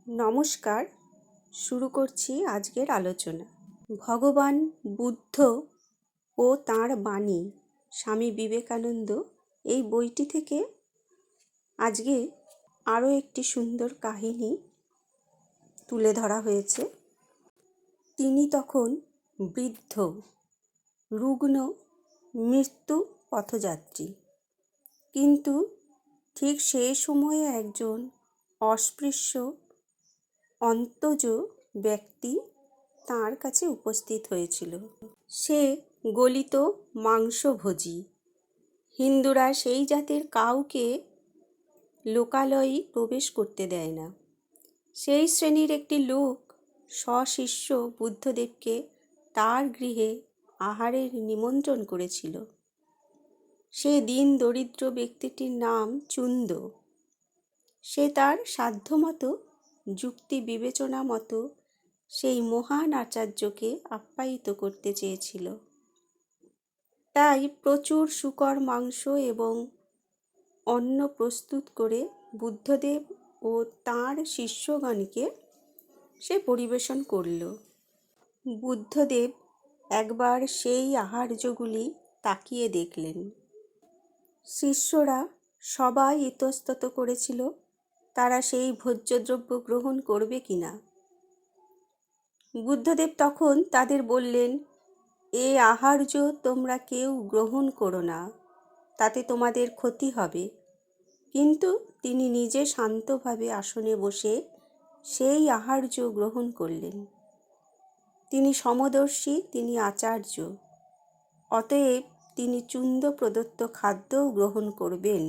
নমস্কার, শুরু করছি আজকের আলোচনা। ভগবান বুদ্ধ ও তাঁর বাণী স্বামী বিবেকানন্দ এই বইটি থেকে আজকে আরও একটি সুন্দর কাহিনী তুলে ধরা হয়েছে। তিনি তখন বৃদ্ধ, রুগ্ন, মৃত্যু পথযাত্রী, কিন্তু ঠিক সেই সময়ে একজন অস্পৃশ্য অন্তজ ব্যক্তি তাঁর কাছে উপস্থিত হয়েছিল। সে গলিত মাংসভোজী। হিন্দুরা সেই জাতের কাউকে লোকালয়ে প্রবেশ করতে দেয় না। সেই শ্রেণীর একটি লোক সশিষ্য বুদ্ধদেবকে তার গৃহে আহারের নিমন্ত্রণ করেছিল। সে দিন দরিদ্র ব্যক্তিটির নাম চুন্দ। সে তার সাধ্যমতো যুক্তি বিবেচনা মতো সেই মহান আচার্যকে আপ্যায়িত করতে চেয়েছিল। তাই প্রচুর শূকর মাংস এবং অন্ন প্রস্তুত করে বুদ্ধদেব ও তাঁর শিষ্যগণকে সে পরিবেশন করল। বুদ্ধদেব একবার সেই আহার্যগুলি তাকিয়ে দেখলেন। শিষ্যরা সবাই ইতস্তত করেছিল তারা সেই ভোজ্যদ্রব্য গ্রহণ করবে কিনা। বুদ্ধদেব তখন তাদের বললেন, এ আহার্য তোমরা কেউ গ্রহণ করো না, তাতে তোমাদের ক্ষতি হবে। কিন্তু তিনি নিজে শান্তভাবে আসনে বসে সেই আহার্য গ্রহণ করলেন। তিনি সমদর্শী, তিনি আচার্য, অতএব তিনি চুন্দ প্রদত্ত খাদ্যও গ্রহণ করবেন,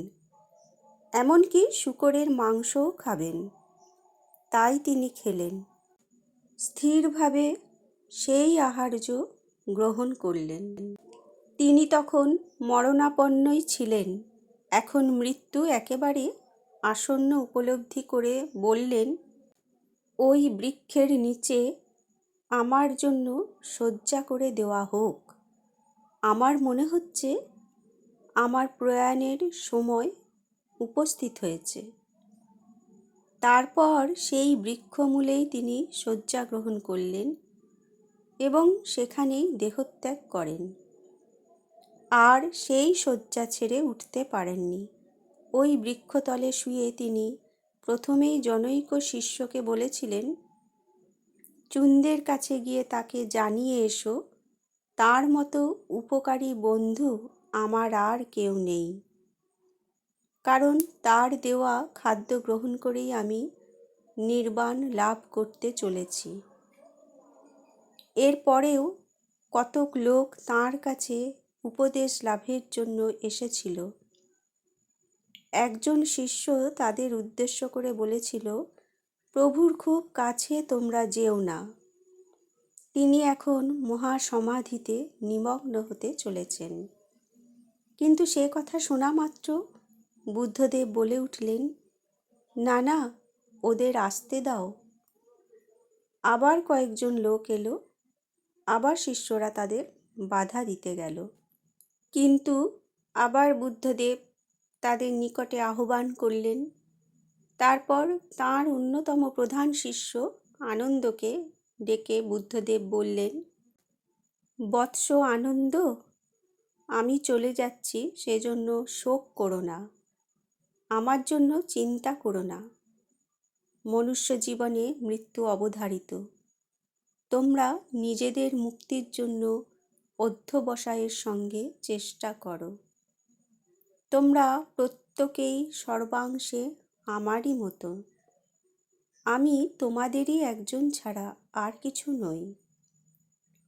এমনকি শূকরের মাংসও খাবেন। তাই তিনি খেলেন। স্থিরভাবে সেই আহার্য গ্রহণ করলেন। তিনি তখন মরণাপন্নই ছিলেন। এখন মৃত্যু একেবারে আসন্ন উপলব্ধি করে বললেন, ওই বৃক্ষের নিচে আমার জন্য শয্যা করে দেওয়া হোক। আমার মনে হচ্ছে আমার প্রয়াণের সময় উপস্থিত হয়েছে। তারপর সেই বৃক্ষমূলেই তিনি শয্যা গ্রহণ করলেন এবং সেখানেই দেহত্যাগ করেন। আর সেই শয্যা ছেড়ে উঠতে পারেননি। ওই বৃক্ষতলে শুয়ে তিনি প্রথমেই জনৈক শিষ্যকে বলেছিলেন, চুন্দের কাছে গিয়ে তাকে জানিয়ে এসো, তার মতো উপকারী বন্ধু আমার আর কেউ নেই, কারণ তার দেওয়া খাদ্য গ্রহণ করেই আমি নির্বাণ লাভ করতে চলেছি। এরপরেও কতক লোক তাঁর কাছে উপদেশ লাভের জন্য এসেছিল। একজন শিষ্য তাদের উদ্দেশ্য করে বলেছিল, প্রভুর খুব কাছে তোমরা যেও না, তিনি এখন মহাসমাধিতে নিমগ্ন হতে চলেছেন। কিন্তু সে কথা শোনা মাত্র বুদ্ধদেব বলে উঠলেন, না না, ওদের আসতে দাও। আবার কয়েকজন লোক এলো, আবার শিষ্যরা তাদের বাধা দিতে গেল। কিন্তু আবার বুদ্ধদেব তাদের নিকটে আহ্বান করলেন। তারপর তাঁর অন্যতম প্রধান শিষ্য আনন্দকে ডেকে বুদ্ধদেব বললেন, বৎস আনন্দ, আমি চলে যাচ্ছি, সেজন্য শোক করো না, আমার জন্য চিন্তা করো না। মনুষ্য জীবনে মৃত্যু অবধারিত। তোমরা নিজেদের মুক্তির জন্য অধ্যবসায়ের সঙ্গে চেষ্টা করো। তোমরা প্রত্যেকেই সর্বাংশে আমারই মতো। আমি তোমাদেরই একজন ছাড়া আর কিছু নই।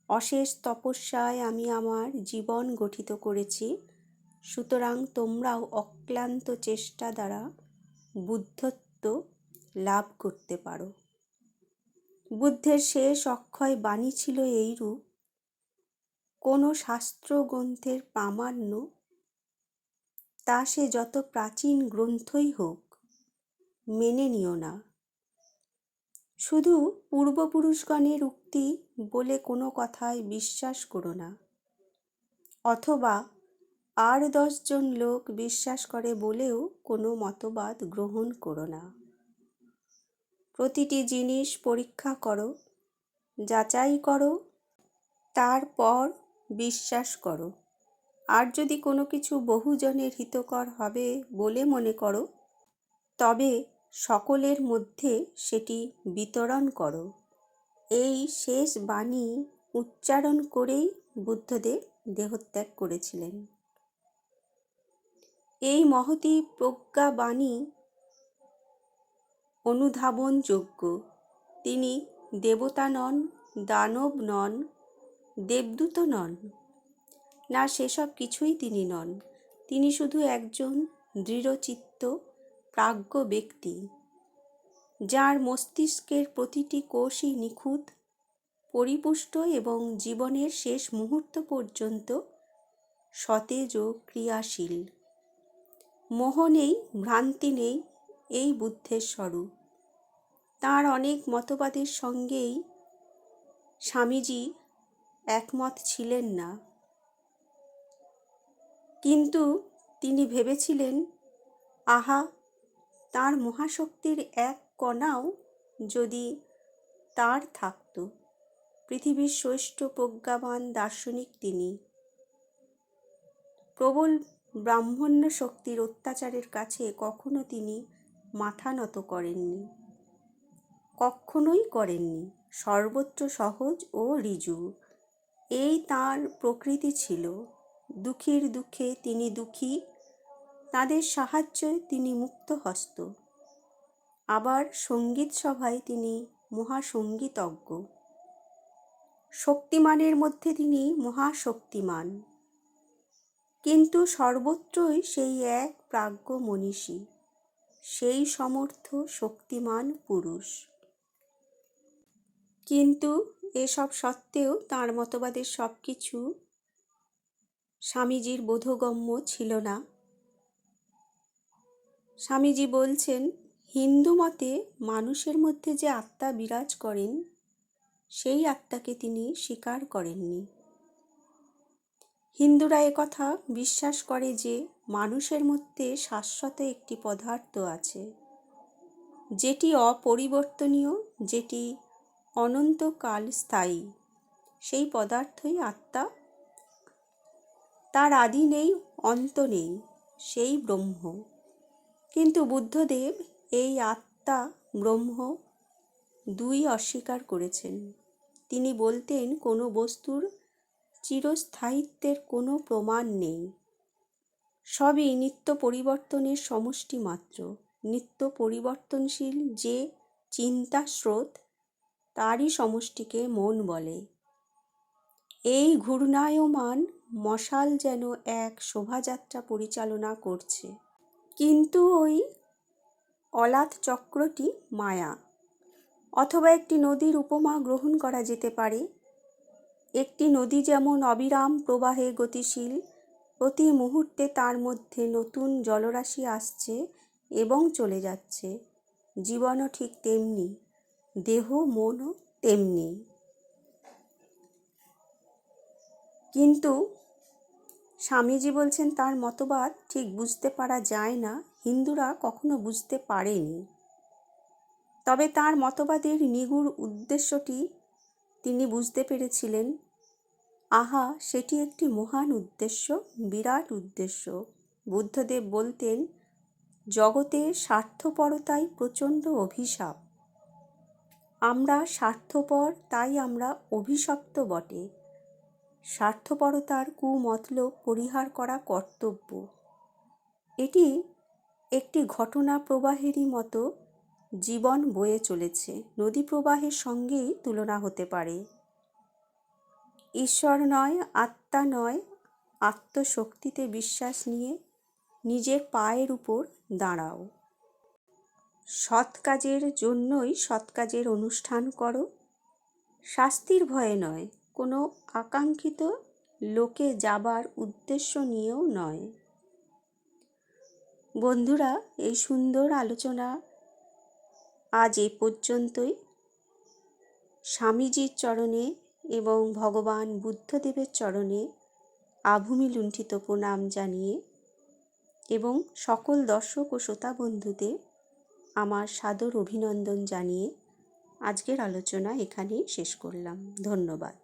অশেষ তপস্যায় আমি আমার জীবন গঠিত করেছি, সুতরাং তোমরাও অক্লান্ত চেষ্টা দ্বারা বুদ্ধত্ব লাভ করতে পারো। বুদ্ধের শেষ অক্ষয় বাণী ছিল এইরূপ, কোনো শাস্ত্রগ্রন্থের প্রামাণ্য, তা সে যত প্রাচীন গ্রন্থই হোক, মেনে নিও না। শুধু পূর্বপুরুষগণের উক্তি বলে কোনো কথায় বিশ্বাস করো না, অথবা আর 10 জন লোক বিশ্বাস করে বলেও কোনো মতবাদ গ্রহণ করো না। প্রতিটি জিনিস পরীক্ষা করো, যাচাই করো, তারপর বিশ্বাস করো। আর যদি কোনো কিছু বহুজনের হিতকর হবে বলে মনে করো, তবে সকলের মধ্যে সেটি বিতরণ করো। এই শেষ বাণী উচ্চারণ করেই বুদ্ধদেব দেহত্যাগ করেছিলেন। এই মহতী প্রজ্ঞাবাণী অনুধাবনযোগ্য। তিনি দেবতা নন, দানব নন, দেবদূত নন, না সেসব কিছুই তিনি নন। তিনি শুধু একজন দৃঢ়চিত্ত প্রাজ্ঞ ব্যক্তি, যার মস্তিষ্কের প্রতিটি কোষই নিখুঁত, পরিপুষ্ট এবং জীবনের শেষ মুহূর্ত পর্যন্ত সতেজ ও ক্রিয়াশীল। মোহ নেই, ভ্রান্তি নেই, এই বুদ্ধের স্বরূপ। তাঁর অনেক মতবাদের সঙ্গেই স্বামীজি একমত ছিলেন না, কিন্তু তিনি ভেবেছিলেন, আহা, তাঁর মহাশক্তির এক কণাও যদি তার থাকত। পৃথিবীর শ্রেষ্ঠ প্রজ্ঞাবান দার্শনিক তিনি। প্রবল ব্রাহ্মণ্য শক্তির অত্যাচারের কাছে কখনো তিনি মাথা নত করেননি, কখনোই করেননি। সর্বত্র সহজ ও ঋজু, এই তাঁর প্রকৃতি ছিল। দুঃখীর দুঃখে তিনি দুঃখী, তাদের সাহায্যে তিনি মুক্তহস্ত। আবার সঙ্গীত সভায় তিনি মহাসঙ্গীতজ্ঞ। শক্তিমানের মধ্যে তিনি মহাশক্তিমান, কিন্তু সর্বত্রই সেই এক প্রাজ্ঞ মনীষী, সেই সমর্থ শক্তিমান পুরুষ। কিন্তু এসব সত্ত্বেও তাঁর মতবাদের সব কিছু স্বামীজির বোধগম্য ছিল না। স্বামীজি বলছেন, হিন্দু মতে মানুষের মধ্যে যে আত্মা বিরাজ করেন, সেই আত্মাকে তিনি স্বীকার করেননি। হিন্দুরা একথা বিশ্বাস করে যে মানুষের মধ্যে শাশ্বত একটি পদার্থ আছে, যেটি অপরিবর্তনীয়, যেটি অনন্তকাল স্থায়ী। সেই পদার্থই আত্মা। তার আদি নেই, অন্ত নেই, সেই ব্রহ্ম। কিন্তু বুদ্ধদেব এই আত্মা ব্রহ্ম দুই অস্বীকার করেছেন। তিনি বলতেন, কোনো বস্তুর চিরস্থায়িত্বের কোনো প্রমাণ নেই, সবই নিত্য পরিবর্তনের সমষ্টি মাত্র। নিত্য পরিবর্তনশীল যে চিন্তা স্রোত, তারই সমষ্টিকে মন বলে। এই ঘূর্ণায়মান মশাল যেন এক শোভাযাত্রা পরিচালনা করছে, কিন্তু ওই অলাত চক্রটি মায়া। অথবা একটি নদীর উপমা গ্রহণ করা যেতে পারে। একটি নদী যেমন অবিরাম প্রবাহে গতিশীল, প্রতি মুহূর্তে তার মধ্যে নতুন জলরাশি আসছে এবং চলে যাচ্ছে, জীবনও ঠিক তেমনি, দেহ মনও তেমনি। কিন্তু স্বামীজি বলছেন, তার মতবাদ ঠিক বুঝতে পারা যায় না, হিন্দুরা কখনো বুঝতে পারেনি। তবে তার মতবাদের নিগূঢ় উদ্দেশ্যটি তিনি বুঝতে পেরেছিলেন। আহা, সেটি একটি মহান উদ্দেশ্য, বিরাট উদ্দেশ্য। বুদ্ধদেব বলতেন, জগতে স্বার্থপরতাই প্রচণ্ড অভিশাপ। আমরা স্বার্থপর, তাই আমরা অভিশপ্ত বটে। স্বার্থপরতার কুমতলব পরিহার করা কর্তব্য। এটি একটি ঘটনা প্রবাহেরই মতো জীবন বয়ে চলেছে, নদী প্রবাহের সঙ্গেই তুলনা হতে পারে। ঈশ্বর নয়, আত্মা নয়, আত্মশক্তিতে বিশ্বাস নিয়ে নিজের পায়ের উপর দাঁড়াও। সৎ কাজের জন্যই সৎ কাজের অনুষ্ঠান করো, শাস্তির ভয়ে নয়, কোনো আকাঙ্ক্ষিত লোকে যাবার উদ্দেশ্য নিয়েও নয়। বন্ধুরা, এই সুন্দর আলোচনা আজ এ পর্যন্তই। স্বামীজির চরণে এবং ভগবান বুদ্ধদেবের চরণে আভূমি লুণ্ঠিত প্রণাম জানিয়ে এবং সকল দর্শক ও শ্রোতা বন্ধুদের আমার সাদর অভিনন্দন জানিয়ে আজকের আলোচনা এখানেই শেষ করলাম। ধন্যবাদ।